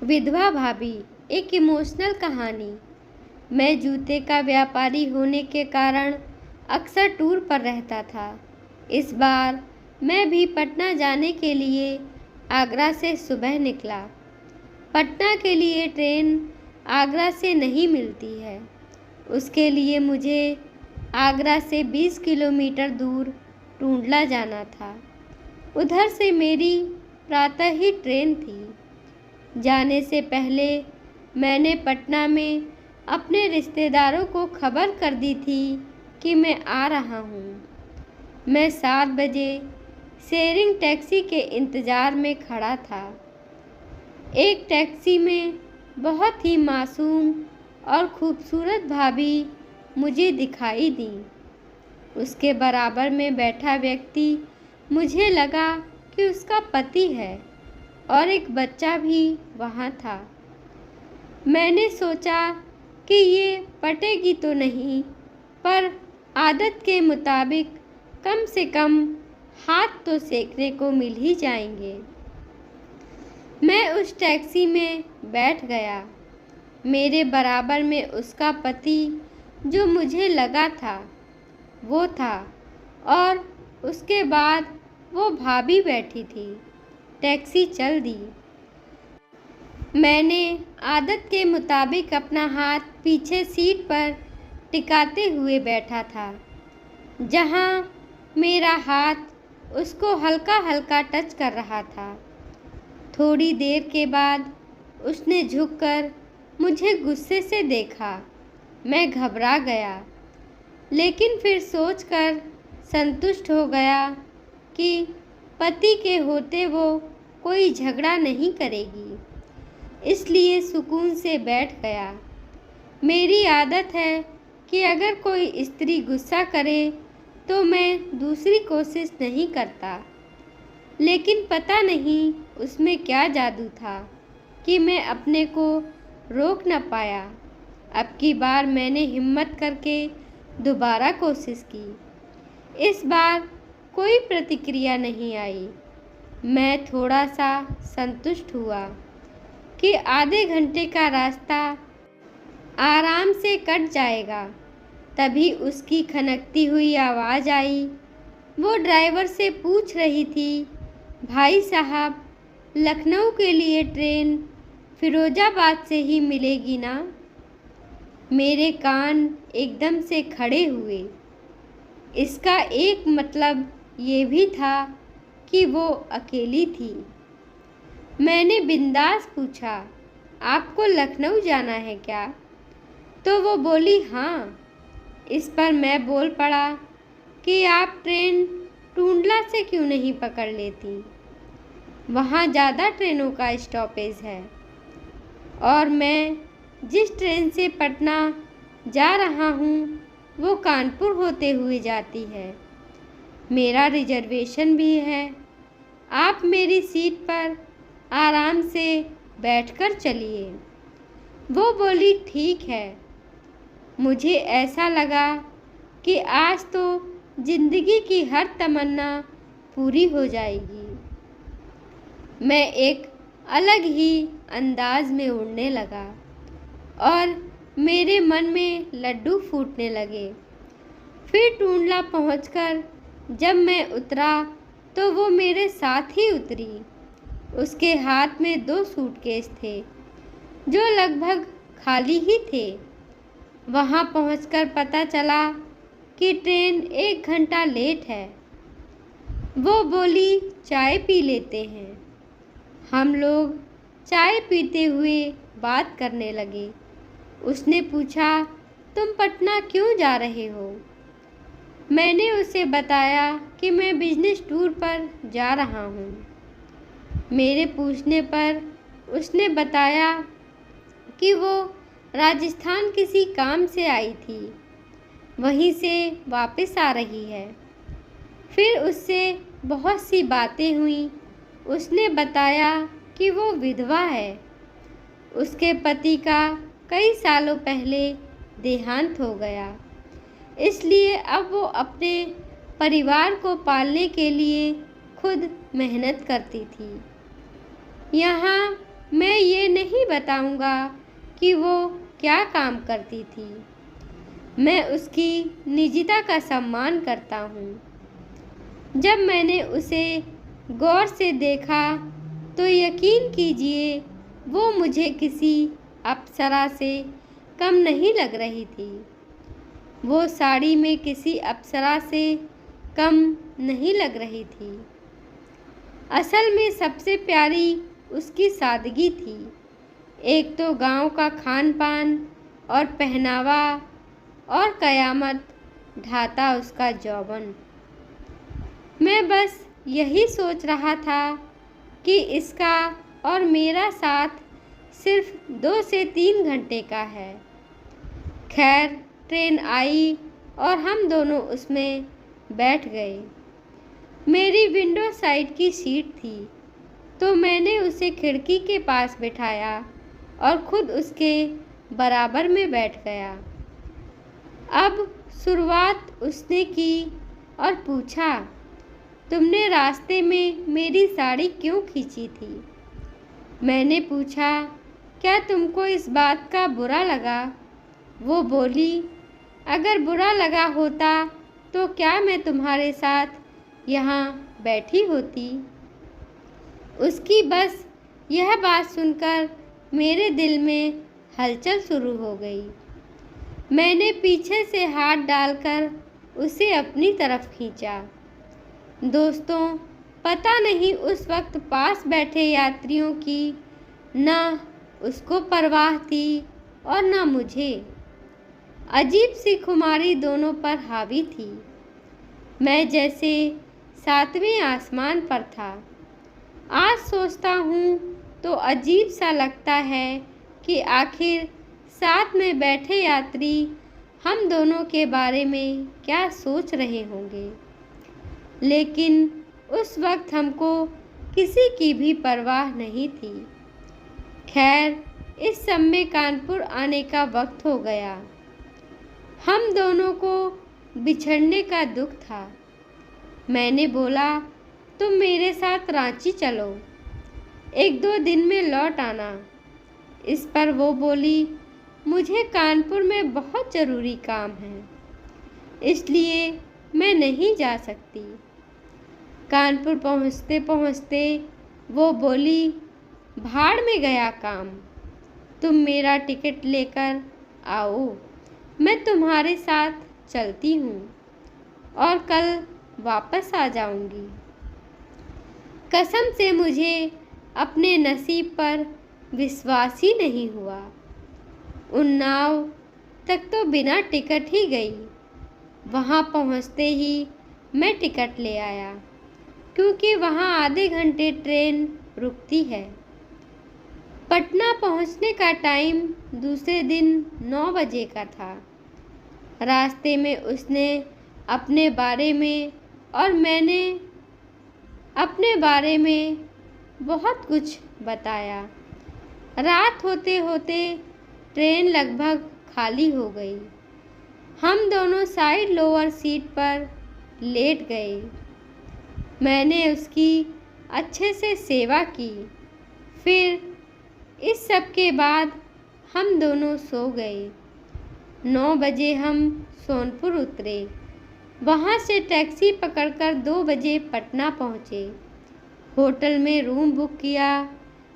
विधवा भाभी, एक इमोशनल कहानी। मैं जूते का व्यापारी होने के कारण अक्सर टूर पर रहता था। इस बार मैं भी पटना जाने के लिए आगरा से सुबह निकला। पटना के लिए ट्रेन आगरा से नहीं मिलती है। उसके लिए मुझे आगरा से 20 किलोमीटर दूर टूंडला जाना था। उधर से मेरी प्रातः ही ट्रेन थी। जाने से पहले मैंने पटना में अपने रिश्तेदारों को खबर कर दी थी कि मैं आ रहा हूँ। मैं 7 बजे शेयरिंग टैक्सी के इंतज़ार में खड़ा था। एक टैक्सी में बहुत ही मासूम और खूबसूरत भाभी मुझे दिखाई दी। उसके बराबर में बैठा व्यक्ति मुझे लगा कि उसका पति है और एक बच्चा भी वहाँ था। मैंने सोचा कि ये पटेगी तो नहीं, पर आदत के मुताबिक कम से कम हाथ तो सेकने को मिल ही जाएंगे। मैं उस टैक्सी में बैठ गया। मेरे बराबर में उसका पति, जो मुझे लगा था, वो था और उसके बाद वो भाभी बैठी थी। टैक्सी चल दी। मैंने आदत के मुताबिक अपना हाथ पीछे सीट पर टिकाते हुए बैठा था, जहां मेरा हाथ उसको हल्का हल्का टच कर रहा था। थोड़ी देर के बाद उसने झुककर मुझे गुस्से से देखा। मैं घबरा गया, लेकिन फिर सोचकर संतुष्ट हो गया कि पति के होते वो कोई झगड़ा नहीं करेगी, इसलिए सुकून से बैठ गया। मेरी आदत है कि अगर कोई स्त्री गुस्सा करे तो मैं दूसरी कोशिश नहीं करता, लेकिन पता नहीं उसमें क्या जादू था कि मैं अपने को रोक न पाया। अब की बार मैंने हिम्मत करके दोबारा कोशिश की। इस बार कोई प्रतिक्रिया नहीं आई। मैं थोड़ा सा संतुष्ट हुआ कि आधे घंटे का रास्ता आराम से कट जाएगा। तभी उसकी खनकती हुई आवाज़ आई। वो ड्राइवर से पूछ रही थी, भाई साहब, लखनऊ के लिए ट्रेन फिरोजाबाद से ही मिलेगी ना? मेरे कान एकदम से खड़े हुए। इसका एक मतलब ये भी था कि वो अकेली थी। मैंने बिंदास पूछा, आपको लखनऊ जाना है क्या? तो वो बोली, हाँ। इस पर मैं बोल पड़ा कि आप ट्रेन टूंडला से क्यों नहीं पकड़ लेती? वहाँ ज़्यादा ट्रेनों का स्टॉपेज है और मैं जिस ट्रेन से पटना जा रहा हूँ वो कानपुर होते हुए जाती है। मेरा रिजर्वेशन भी है। आप मेरी सीट पर आराम से बैठकर चलिए। वो बोली, ठीक है। मुझे ऐसा लगा कि आज तो जिंदगी की हर तमन्ना पूरी हो जाएगी। मैं एक अलग ही अंदाज में उड़ने लगा और मेरे मन में लड्डू फूटने लगे। फिर टूंडला पहुंचकर जब मैं उतरा तो वो मेरे साथ ही उतरी। उसके हाथ में 2 सूटकेस थे, जो लगभग खाली ही थे। वहाँ पहुंचकर पता चला कि ट्रेन 1 घंटा लेट है। वो बोली, चाय पी लेते हैं। हम लोग चाय पीते हुए बात करने लगे। उसने पूछा, तुम पटना क्यों जा रहे हो? मैंने उसे बताया कि मैं बिजनेस टूर पर जा रहा हूँ। मेरे पूछने पर उसने बताया कि वो राजस्थान किसी काम से आई थी, वहीं से वापस आ रही है। फिर उससे बहुत सी बातें हुई। उसने बताया कि वो विधवा है। उसके पति का कई सालों पहले देहांत हो गया, इसलिए अब वो अपने परिवार को पालने के लिए खुद मेहनत करती थी। यहाँ मैं ये नहीं नहीं बताऊंगा कि वो क्या काम करती थी। मैं उसकी निजता का सम्मान करता हूँ। जब मैंने उसे गौर से देखा तो यकीन कीजिए वो मुझे किसी अप्सरा से कम नहीं लग रही थी। वो साड़ी में किसी अप्सरा से कम नहीं लग रही थी। असल में सबसे प्यारी उसकी सादगी थी। एक तो गांव का खान पान और पहनावा, और कयामत ढाता उसका यौवन। मैं बस यही सोच रहा था कि इसका और मेरा साथ सिर्फ 2 से 3 घंटे का है। खैर, ट्रेन आई और हम दोनों उसमें बैठ गए। मेरी विंडो साइड की सीट थी, तो मैंने उसे खिड़की के पास बिठाया और खुद उसके बराबर में बैठ गया। अब शुरुआत उसने की और पूछा, तुमने रास्ते में मेरी साड़ी क्यों खींची थी? मैंने पूछा, क्या तुमको इस बात का बुरा लगा? वो बोली, अगर बुरा लगा होता तो क्या मैं तुम्हारे साथ यहाँ बैठी होती? उसकी बस यह बात सुनकर मेरे दिल में हलचल शुरू हो गई। मैंने पीछे से हाथ डालकर उसे अपनी तरफ खींचा। दोस्तों, पता नहीं उस वक्त पास बैठे यात्रियों की ना उसको परवाह थी और ना मुझे। अजीब सी खुमारी दोनों पर हावी थी। मैं जैसे 7वें आसमान पर था। आज सोचता हूँ तो अजीब सा लगता है कि आखिर साथ में बैठे यात्री हम दोनों के बारे में क्या सोच रहे होंगे। लेकिन उस वक्त हमको किसी की भी परवाह नहीं थी। खैर, इस समय कानपुर आने का वक्त हो गया। हम दोनों को बिछड़ने का दुख था। मैंने बोला, तुम मेरे साथ रांची चलो, 1-2 दिन में लौट आना। इस पर वो बोली, मुझे कानपुर में बहुत ज़रूरी काम है, इसलिए मैं नहीं जा सकती। कानपुर पहुँचते पहुँचते वो बोली, भाड़ में गया काम, तुम मेरा टिकट लेकर आओ, मैं तुम्हारे साथ चलती हूँ और कल वापस आ जाऊँगी। कसम से मुझे अपने नसीब पर विश्वास ही नहीं हुआ। उन्नाव तक तो बिना टिकट ही गई। वहाँ पहुँचते ही मैं टिकट ले आया, क्योंकि वहाँ आधे घंटे ट्रेन रुकती है। पटना पहुँचने का टाइम दूसरे दिन 9 बजे का था। रास्ते में उसने अपने बारे में और मैंने अपने बारे में बहुत कुछ बताया। रात होते होते ट्रेन लगभग खाली हो गई। हम दोनों साइड लोअर सीट पर लेट गए। मैंने उसकी अच्छे से सेवा की। फिर इस सब के बाद हम दोनों सो गए। 9 बजे हम सोनपुर उतरे। वहाँ से टैक्सी पकड़कर 2 बजे पटना पहुँचे। होटल में रूम बुक किया।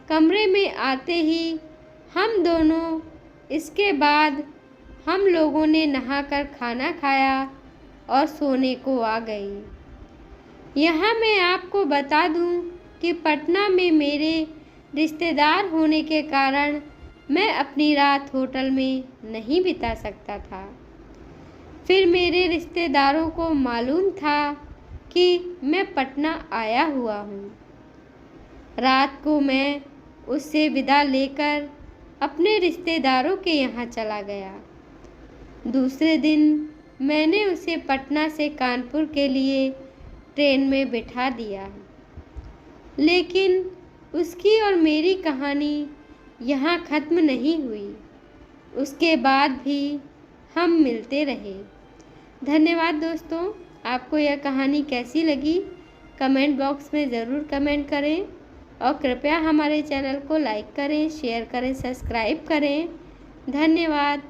कमरे में आते ही हम दोनों, इसके बाद हम लोगों ने नहाकर खाना खाया और सोने को आ गई। यहाँ मैं आपको बता दूँ कि पटना में मेरे रिश्तेदार होने के कारण मैं अपनी रात होटल में नहीं बिता सकता था। फिर मेरे रिश्तेदारों को मालूम था कि मैं पटना आया हुआ हूँ। रात को मैं उससे विदा लेकर अपने रिश्तेदारों के यहाँ चला गया। दूसरे दिन मैंने उसे पटना से कानपुर के लिए ट्रेन में बिठा दिया। लेकिन उसकी और मेरी कहानी यहाँ ख़त्म नहीं हुई। उसके बाद भी हम मिलते रहे। धन्यवाद दोस्तों। आपको यह कहानी कैसी लगी? कमेंट बॉक्स में ज़रूर कमेंट करें और कृपया हमारे चैनल को लाइक करें, शेयर करें, सब्सक्राइब करें। धन्यवाद।